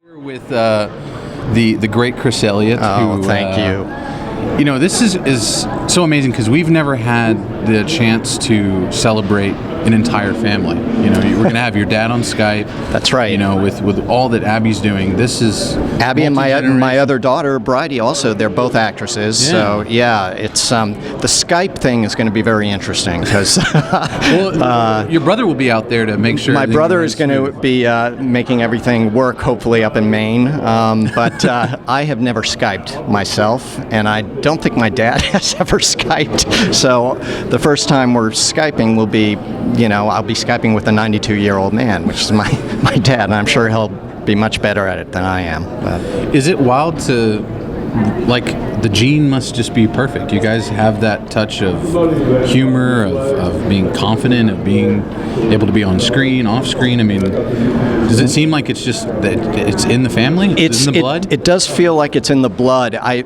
We're with the great Chris Elliott. Oh, thank you. You know, this is so amazing because we've never had the chance to celebrate an entire family. You know, we're going to have your dad on Skype. That's right. You know, with all that Abby's doing, this is Abby and my other daughter, Bridie, also. They're both actresses. Yeah. So yeah, it's the Skype thing is going to be very interesting because well, your brother will be out there to make sure. My brother is going to be making everything work, hopefully up in Maine. But I have never Skyped myself, and I don't think my dad has ever Skyped. So the first time we're Skyping will be, you know, I'll be Skyping with a 92-year-old man, which is my dad, and I'm sure he'll be much better at it than I am. But is it wild to, like, the gene must just be perfect. You guys have that touch of humor, of being confident, of being able to be on screen, off screen. I mean, does it seem like it's just that it's in the family? It's in the blood? It does feel like it's in the blood. I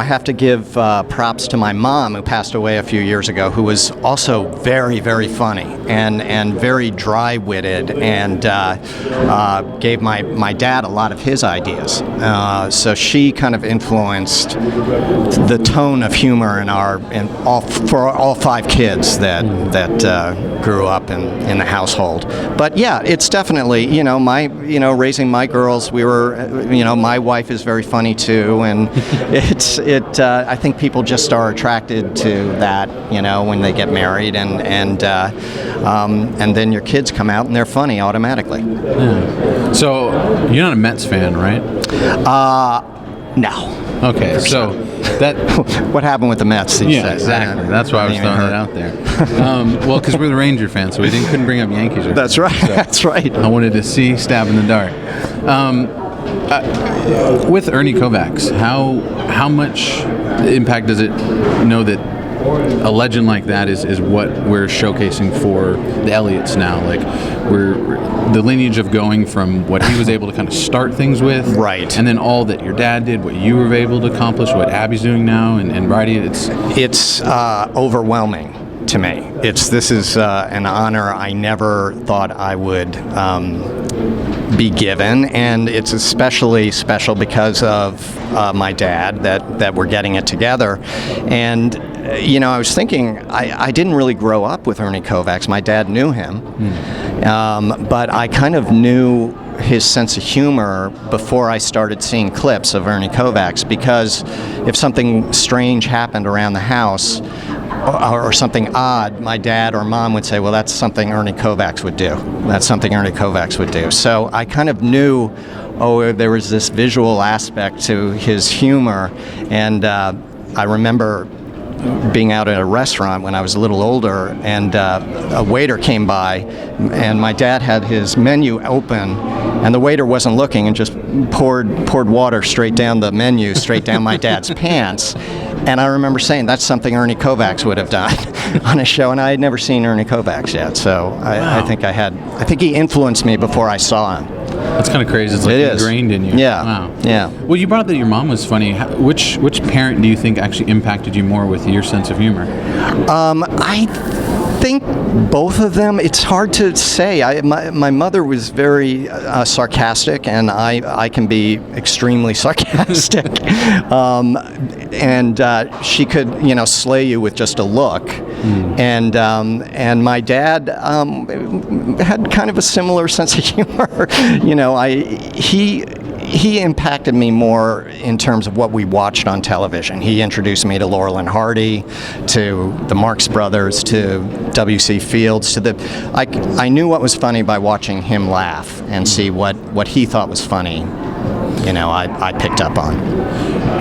have to give props to my mom, who passed away a few years ago, who was also very, very funny and very dry-witted, and gave my dad a lot of his ideas. So she kind of influenced the tone of humor for all five kids that grew up in the household. But yeah, it's definitely, raising my girls, we were, my wife is very funny too, and I think people just are attracted to that, when they get married, and then your kids come out and they're funny automatically. Yeah. So you're not a Mets fan, right? No. Okay, so that what happened with the Mets? Yeah, exactly. That's why I was throwing it out there. Well, because we're the Ranger fans, so we couldn't bring up Yankees. That's right. So that's right. I wanted to stab in the dark. With Ernie Kovacs, how much impact does it know that a legend like that is what we're showcasing for the Elliots now? Like, we're the lineage of going from what he was able to kind of start things with, right, and then all that your dad did, what you were able to accomplish, what Abby's doing now, and Bridie. It's overwhelming to me. This is an honor I never thought I would be given, and it's especially special because of my dad that we're getting it together. And I was thinking, I didn't really grow up with Ernie Kovacs. My dad knew him, but I kind of knew his sense of humor before I started seeing clips of Ernie Kovacs, because if something strange happened around the house, or something odd, my dad or mom would say, well, that's something Ernie Kovacs would do. That's something Ernie Kovacs would do. So I kind of knew, there was this visual aspect to his humor. And I remember being out at a restaurant when I was a little older, and a waiter came by, and my dad had his menu open, and the waiter wasn't looking and just poured water straight down the menu, straight down my dad's pants. And I remember saying, that's something Ernie Kovacs would have done on a show, and I had never seen Ernie Kovacs yet. So wow. I think he influenced me before I saw him. That's kind of crazy. It's like ingrained in you. Yeah. Wow. Yeah. Well, you brought up that your mom was funny. Which parent do you think actually impacted you more with your sense of humor? I think both of them. It's hard to say. My mother was very sarcastic, and I can be extremely sarcastic. And she could, slay you with just a look. And my dad had kind of a similar sense of humor. He impacted me more in terms of what we watched on television. He introduced me to Laurel and Hardy, to the Marx Brothers, to W.C. Fields. I knew what was funny by watching him laugh and see what he thought was funny. I picked up on.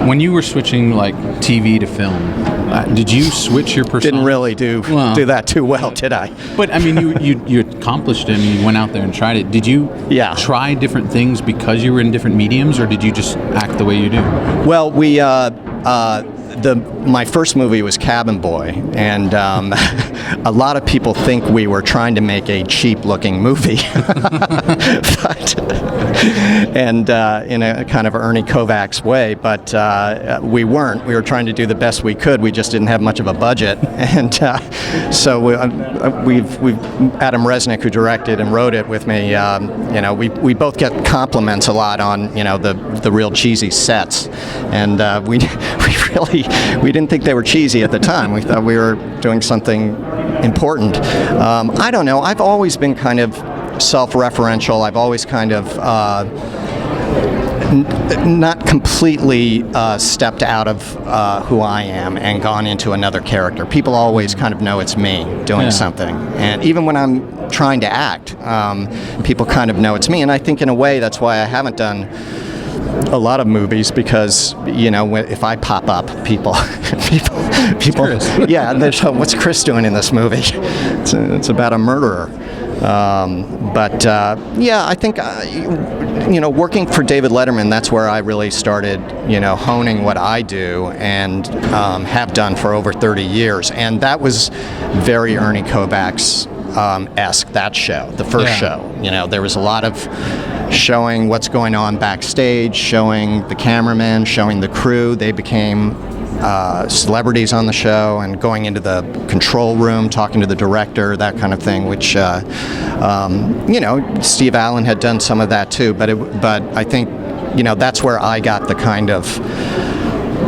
When you were switching like TV to film, did you switch your persona? Didn't really do that too well, did I? But I mean, you accomplished it. And you went out there and tried it. Did you try different things because you were in different mediums, or did you just act the way you do? Well, my first movie was Cabin Boy, and a lot of people think we were trying to make a cheap-looking movie, in a kind of Ernie Kovacs way. But we weren't. We were trying to do the best we could. We just didn't have much of a budget, and so we've Adam Resnick, who directed and wrote it with me. We both get compliments a lot on the real cheesy sets, and we didn't think they were cheesy at the time. We thought we were doing something important. I don't know. I've always been kind of self-referential. I've always kind of not completely stepped out of who I am and gone into another character. People always kind of know it's me doing something. And even when I'm trying to act, people kind of know it's me. And I think in a way that's why I haven't done a lot of movies, because if I pop up, people yeah, what's Chris doing in this movie? It's about a murderer. I think working for David Letterman, that's where I really started honing what I do, and have done for over 30 years, and that was very Ernie Kovacs esque, that show, the first show. There was a lot of showing what's going on backstage, showing the cameramen, showing the crew. They became celebrities on the show, and going into the control room, talking to the director, that kind of thing, which Steve Allen had done some of that too, but I think that's where I got the kind of,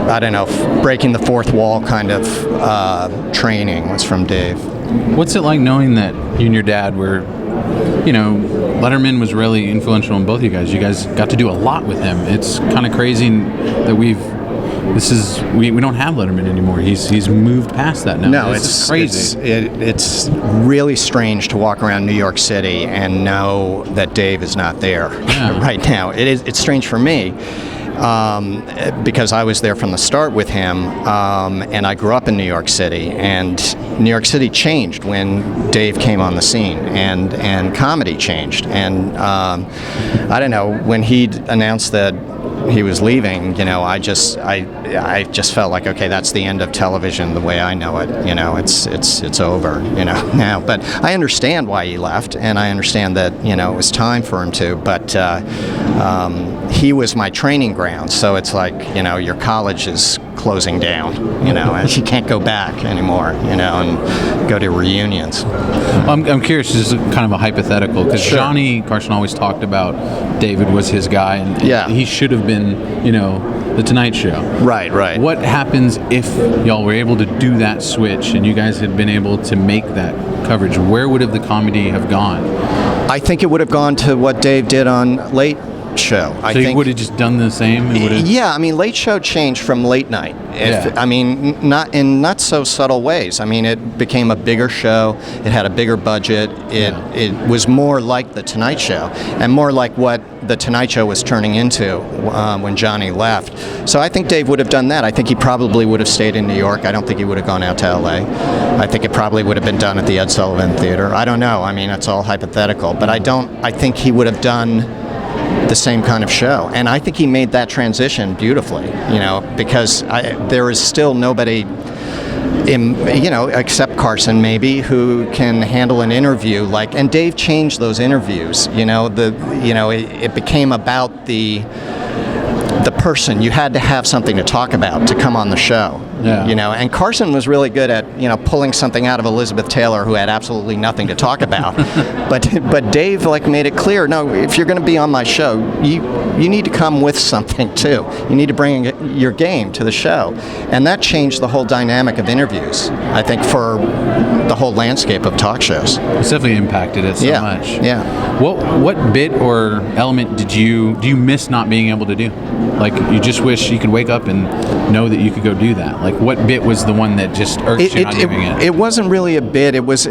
I don't know, breaking the fourth wall kind of training was from Dave. What's it like knowing that you and your dad were, Letterman was really influential in both of you guys. You guys got to do a lot with him. It's kind of crazy that we don't have Letterman anymore. He's moved past that now. No, it's crazy. It's really strange to walk around New York City and know that Dave is not there right now. It's strange for me. Because I was there from the start with him, and I grew up in New York City, and New York City changed when Dave came on the scene, and comedy changed, and I don't know, when he announced that he was leaving, I just felt like, okay, that's the end of television the way I know it. It's over, now. But I understand why he left, and I understand that it was time for him to. But he was my training ground, so it's like your college is closing down, and you can't go back anymore, and go to reunions. Well, I'm curious, this is kind of a hypothetical, because Johnny Carson always talked about David was his guy, and he should have been, the Tonight Show. Right. What happens if y'all were able to do that switch and you guys had been able to make that coverage? Where would the comedy have gone? I think it would have gone to what Dave did on Late Show. I think you would have just done the same? Late Show changed from late night. Not so subtle ways. It became a bigger show. It had a bigger budget. It was more like the Tonight Show, and more like what the Tonight Show was turning into when Johnny left. So I think Dave would have done that. I think he probably would have stayed in New York. I don't think he would have gone out to LA. I think it probably would have been done at the Ed Sullivan Theater. I don't know. It's all hypothetical, but I think he would have done the same kind of show, and I think he made that transition beautifully, because there is still nobody except Carson maybe, who can handle an interview and Dave changed those interviews. It became about the person. You had to have something to talk about to come on the show. And Carson was really good at pulling something out of Elizabeth Taylor, who had absolutely nothing to talk about. but Dave made it clear, no, if you're going to be on my show, you need to come with something too. You need to bring your game to the show, and that changed the whole dynamic of interviews, I think, for the whole landscape of talk shows. It's definitely impacted it so much. Yeah. What bit or element do you miss not being able to do? You just wish you could wake up and know that you could go do that. What bit was the one that just irks you not doing it? It wasn't really a bit. It was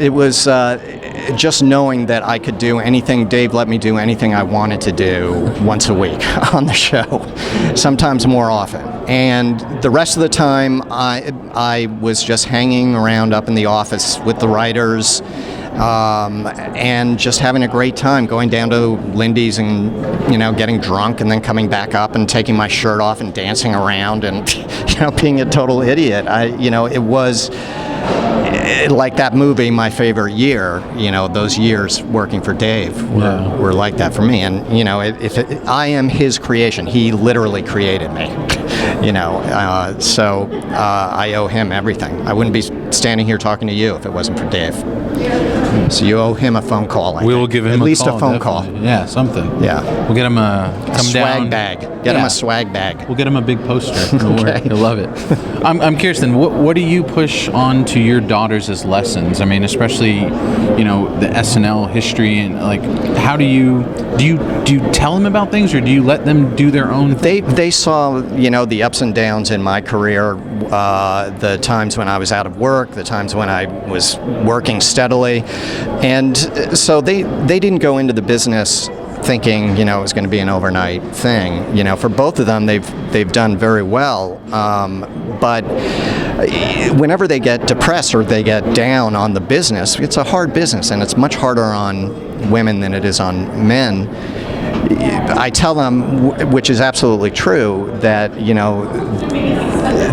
just knowing that I could do anything. Dave let me do anything I wanted to do once a week on the show, sometimes more often. And the rest of the time, I was just hanging around up in the office with the writers, and just having a great time, going down to Lindy's and, getting drunk and then coming back up and taking my shirt off and dancing around and, being a total idiot. It was like that movie, my favorite year. Those years working for Dave were like that for me. And I am his creation. He literally created me. So I owe him everything. I wouldn't be standing here talking to you if it wasn't for Dave. So you owe him a phone call. We will give him at least a phone definitely. call. Yeah, something. Yeah, we'll get him a swag bag. Get him a swag bag. We'll get him a big poster. Okay. He'll love it. I'm curious then. What do you push on to your daughters as lessons? I mean, especially the SNL history and like, how do you tell them about things, or do you let them do their own thing? They saw the ups and downs in my career, the times when I was out of work, the times when I was working steadily, and so they didn't go into the business thinking it was going to be an overnight thing. For both of them, they've done very well, but whenever they get depressed or they get down on the business, it's a hard business, and it's much harder on women than it is on men. I tell them, which is absolutely true, that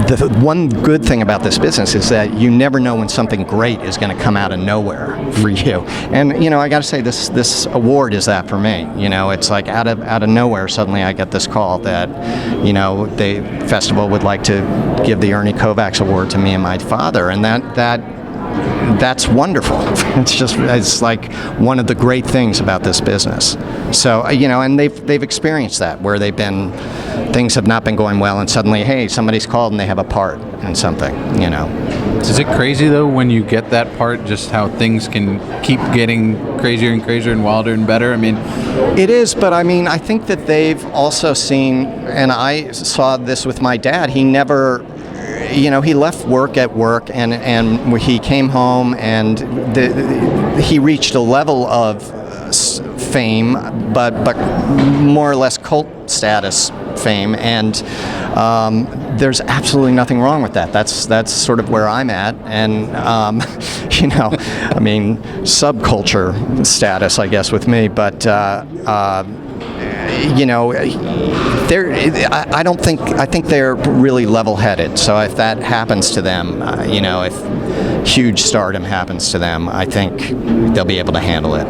the one good thing about this business is that you never know when something great is going to come out of nowhere for you. And I got to say, this award is that for me. It's like out of nowhere, suddenly I get this call that the festival would like to give the Ernie Kovacs award to me and my father, and that's wonderful. It's like one of the great things about this business. So and they've experienced that, where things have not been going well, and suddenly, hey, somebody's called and they have a part in something. Is it crazy though when you get that part, just how things can keep getting crazier and crazier and wilder and better? I mean, it is, but I think that they've also seen, and I saw this with my dad. He never. He left work at work, and he came home, and he reached a level of fame, but more or less cult status fame, and there's absolutely nothing wrong with that. That's sort of where I'm at, and subculture status, I guess, with me, but. I think they're really level-headed. So if that happens to them, if huge stardom happens to them, I think they'll be able to handle it.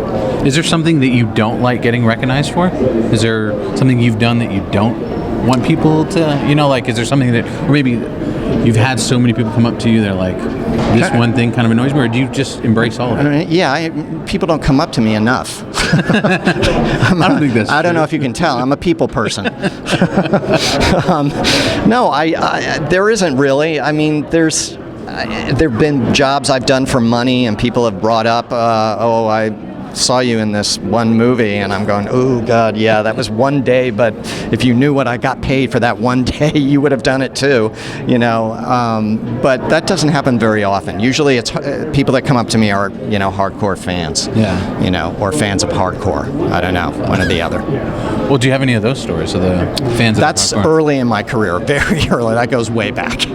Is there something that you don't like getting recognized for? Is there something you've done that you don't want people to, is there something that, or maybe you've had so many people come up to you, they're like, this one thing kind of annoys me, or do you just embrace all of it? People don't come up to me enough. I don't think that's I don't true. know if you can tell. I'm a people person. There isn't really. There've been jobs I've done for money, and people have brought up, I saw you in this one movie, and I'm going, oh God, yeah, that was one day, but if you knew what I got paid for that one day, you would have done it too, but that doesn't happen very often. Usually it's people that come up to me are, hardcore fans, or fans of hardcore. I don't know, one or the other. Well, do you have any of those stories of the fans of That's hardcore? early in my career, very early. That goes way back,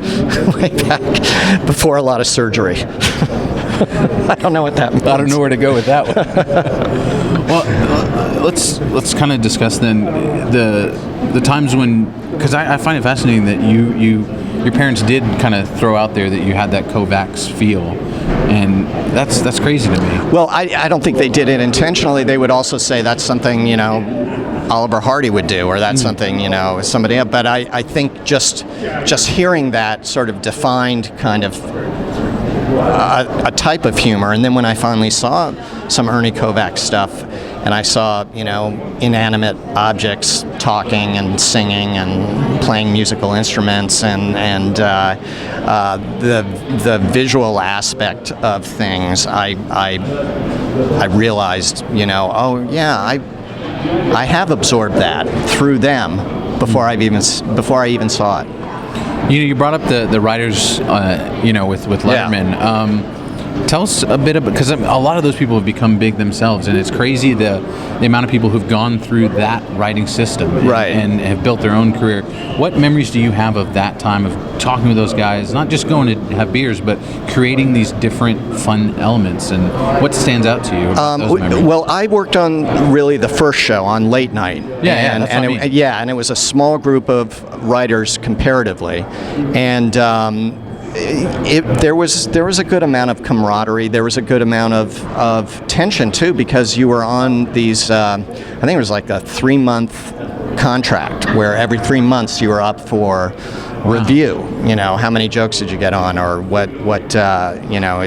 before a lot of surgery. I don't know what that means. I don't know where to go with that one. Well, let's kind of discuss then the times when, because I find it fascinating that your parents did kind of throw out there that you had that Kovacs feel, and that's crazy to me. Well, I don't think they did it intentionally. They would also say that's something Oliver Hardy would do, or that's something somebody else. But I think just hearing that sort of defined kind of a type of humor, and then when I finally saw some Ernie Kovacs stuff, and I saw inanimate objects talking and singing and playing musical instruments, and the visual aspect of things, I realized I have absorbed that through them before I even saw it. You brought up the writers, with Letterman. Tell us a bit about, because a lot of those people have become big themselves, and it's crazy the amount of people who've gone through that writing system and have built their own career. What memories do you have of that time of talking with those guys, not just going to have beers, but creating these different fun elements, and what stands out to you about those memories? Well, I worked on really the first show on late night. And it was a small group of writers comparatively, and there was a good amount of camaraderie. There was a good amount of tension too, because you were on these. I think it was like a 3-month contract where every 3 months you were up for review. You know, how many jokes did you get on, or what you know,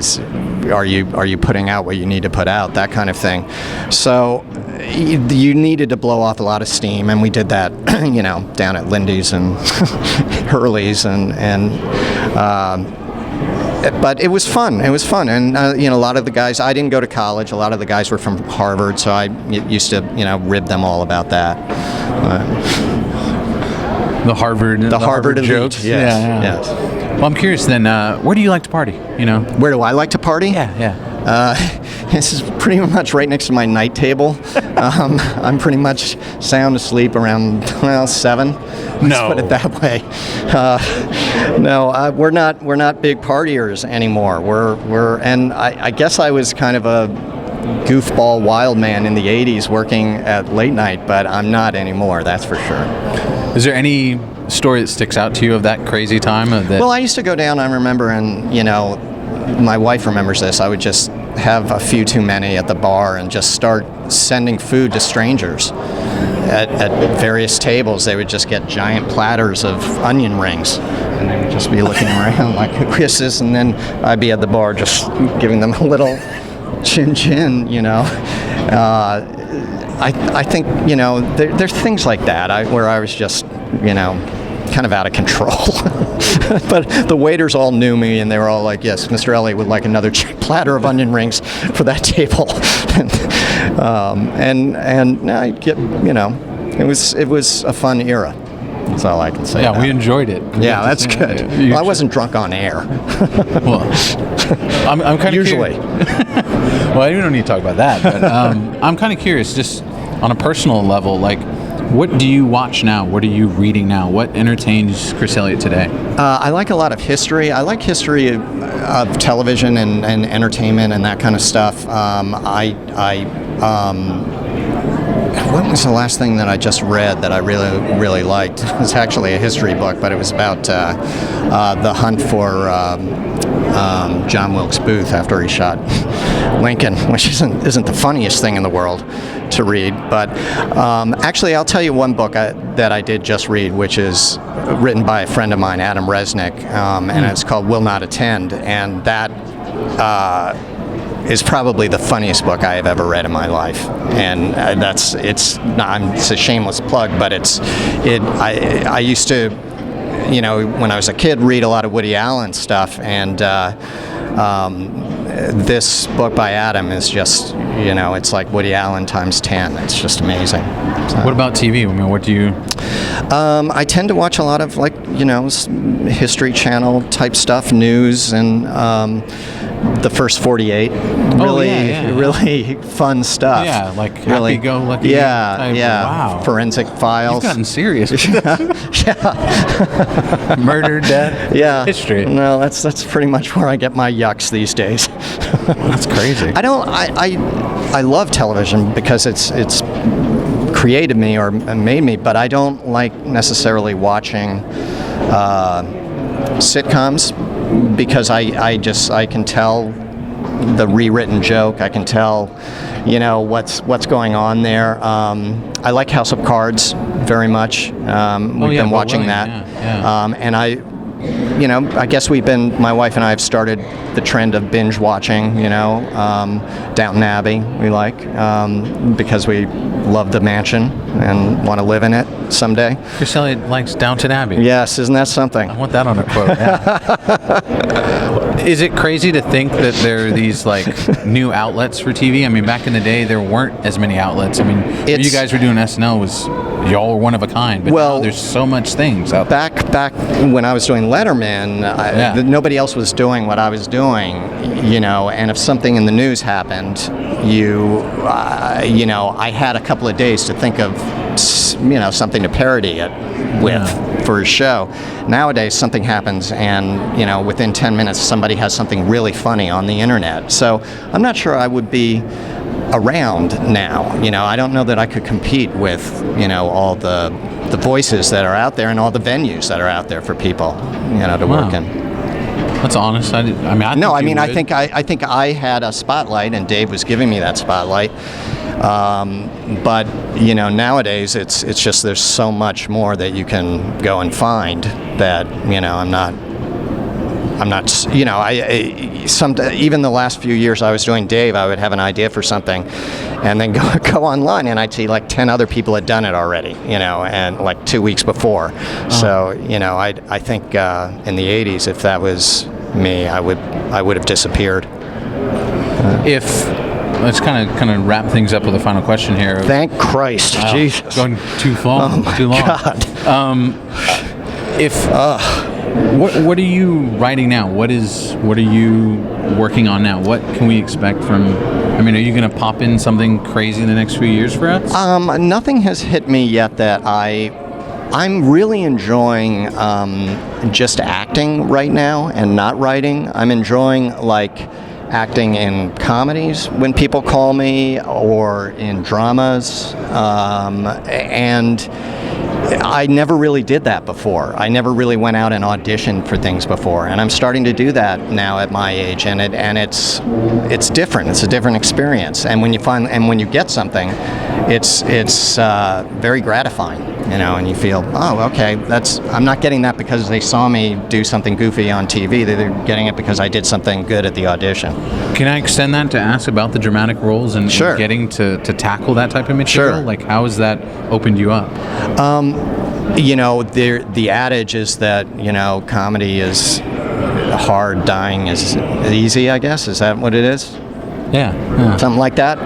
are you putting out what you need to put out, that kind of thing. So you needed to blow off a lot of steam, and we did that, you know, down at Lindy's and Hurley's, but it was fun. It was fun, and you know, a lot of the guys. I didn't go to college. A lot of the guys were from Harvard, so I used to, you know, rib them all about that. The Harvard elite, jokes. Yes. Well, I'm curious then. Where do you like to party? You know, where do I like to party? Yeah. This is pretty much right next to my night table. I'm pretty much sound asleep around 7. Let's put it that way. No, we're not big partiers anymore. And I guess I was kind of a goofball wild man in the 80s working at late night, but I'm not anymore, that's for sure. Is there any story that sticks out to you of that crazy time? Well, I used to go down, I remember, and, you know, my wife remembers this, I would just have a few too many at the bar and just start sending food to strangers. At various tables, they would just get giant platters of onion rings, and they would just be looking around like, who is this? And then I'd be at the bar just giving them a little chin, you know. I think, you know, there's things like that where I was just, you know, kind of out of control. But the waiters all knew me, and they were all like, yes, Mr. Elliott would like another platter of onion rings for that table. And I get, you know, it was a fun era. That's all I can say. Yeah, we enjoyed it. Yeah, that's good. Well, I wasn't drunk on air. Well, I'm kind of usually. Well, you don't need to talk about that, but I'm kind of curious, just on a personal level, like, what do you watch now? What are you reading now? What entertains Chris Elliott today? I like a lot of history. I like history of television and entertainment and that kind of stuff. What was the last thing that I just read that I really liked? It was actually a history book, but it was about the hunt for John Wilkes Booth after he shot Lincoln, which isn't the funniest thing in the world to read. But actually, I'll tell you one book that I did just read, which is written by a friend of mine, Adam Resnick, and it's called Will Not Attend, and that is probably the funniest book I have ever read in my life, and it's a shameless plug, but I used to, you know, when I was a kid, read a lot of Woody Allen stuff, and this book by Adam is just, you know, it's like Woody Allen times 10. It's just amazing. So. What about TV? I mean, what do you? I tend to watch a lot of, like, you know, History Channel type stuff, news, and the First 48. Really fun stuff. Yeah, like really, happy-go-lucky. Yeah. Wow. Forensic Files. You've gotten serious. Yeah. Murder, death. Yeah. History. No, that's pretty much where I get my yucks these days. That's crazy. I love television because it's created me or made me, but I don't like necessarily watching sitcoms because I can tell the rewritten joke. I can tell, you know, what's going on there. I like House of Cards very much. We've been watching that, and I guess my wife and I have started the trend of binge watching, you know, Downton Abbey we like, because we love the mansion and want to live in it someday. Chris Elliott likes Downton Abbey. Yes, isn't that something? I want that on a quote. Yeah. Is it crazy to think that there are these like new outlets for TV? I mean, back in the day, there weren't as many outlets. I mean, you guys were doing SNL was y'all were one of a kind. But Well, now there's so much things out there. Back when I was doing Letterman, nobody else was doing what I was doing, and if something in the news happened, I had a couple of days to think of, something to parody it with for a show. Nowadays, something happens and, within 10 minutes, somebody has something really funny on the internet. So I'm not sure I would be around now. I don't know that I could compete with, all the voices that are out there and all the venues that are out there for people, to work in. That's honest. I think I had a spotlight, and Dave was giving me that spotlight. But nowadays it's just there's so much more that you can go and find that I'm not. Even the last few years I was doing Dave, I would have an idea for something, and then go online, and I'd see like 10 other people had done it already, and like 2 weeks before. So I think in the 80s, if that was me, I would have disappeared. Let's kind of wrap things up with a final question here. Thank Christ, Jesus, going too long. Oh my too long. God. What are you writing now? What are you working on now? What can we expect from? Are you going to pop in something crazy in the next few years for us? Nothing has hit me yet that I'm really enjoying just acting right now and not writing. I'm enjoying acting in comedies when people call me, or in dramas, and I never really did that before. I never really went out and auditioned for things before, and I'm starting to do that now at my age, and it's different. It's a different experience, and when you get something, it's very gratifying, and you feel, oh, okay, I'm not getting that because they saw me do something goofy on TV. They're getting it because I did something good at the audition. Can I extend that to ask about the dramatic roles and Sure. getting to tackle that type of material? Sure. How has that opened you up? The adage is that, comedy is hard, dying is easy, I guess. Is that what it is? Yeah. Something like that.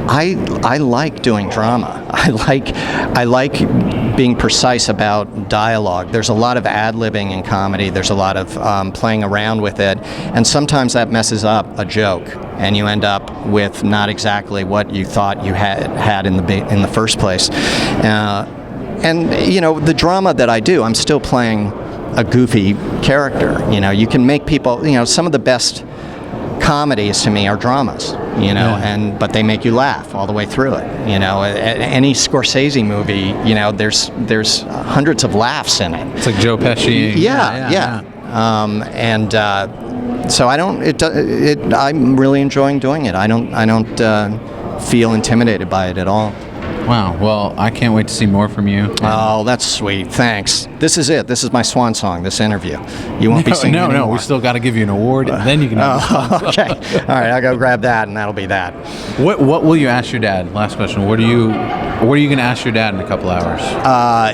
I like doing drama. I like being precise about dialogue. There's a lot of ad-libbing in comedy. There's a lot of playing around with it, and sometimes that messes up a joke, and you end up with not exactly what you thought you had in the first place. And the drama that I do, I'm still playing a goofy character. You can make people. Some of the best comedies to me are dramas, but they make you laugh all the way through it. Any Scorsese movie, there's hundreds of laughs in it. It's like Joe Pesci. Yeah. So I'm really enjoying doing it. I don't feel intimidated by it at all. Wow. Well, I can't wait to see more from you. Oh, that's sweet. Thanks. This is it. This is my swan song, this interview. You won't be singing anymore. No. We still got to give you an award, and then you can have okay. All right, I'll go grab that, and that'll be that. What will you ask your dad? Last question. What are you going to ask your dad in a couple hours?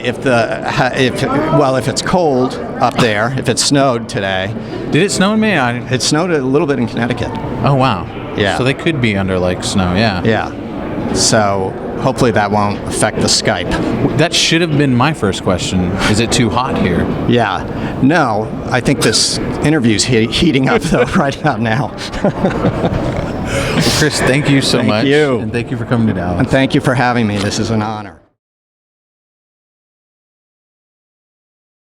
If it's cold up there, if it snowed today. Did it snow in May? It snowed a little bit in Connecticut. Oh, wow. Yeah. So they could be under snow, yeah. Yeah. So hopefully that won't affect the Skype. That should have been my first question. Is it too hot here? Yeah. No, I think this interview's heating up though right about now. Well, Chris, thank you so much. Thank you. And thank you for coming to Dallas. And thank you for having me. This is an honor.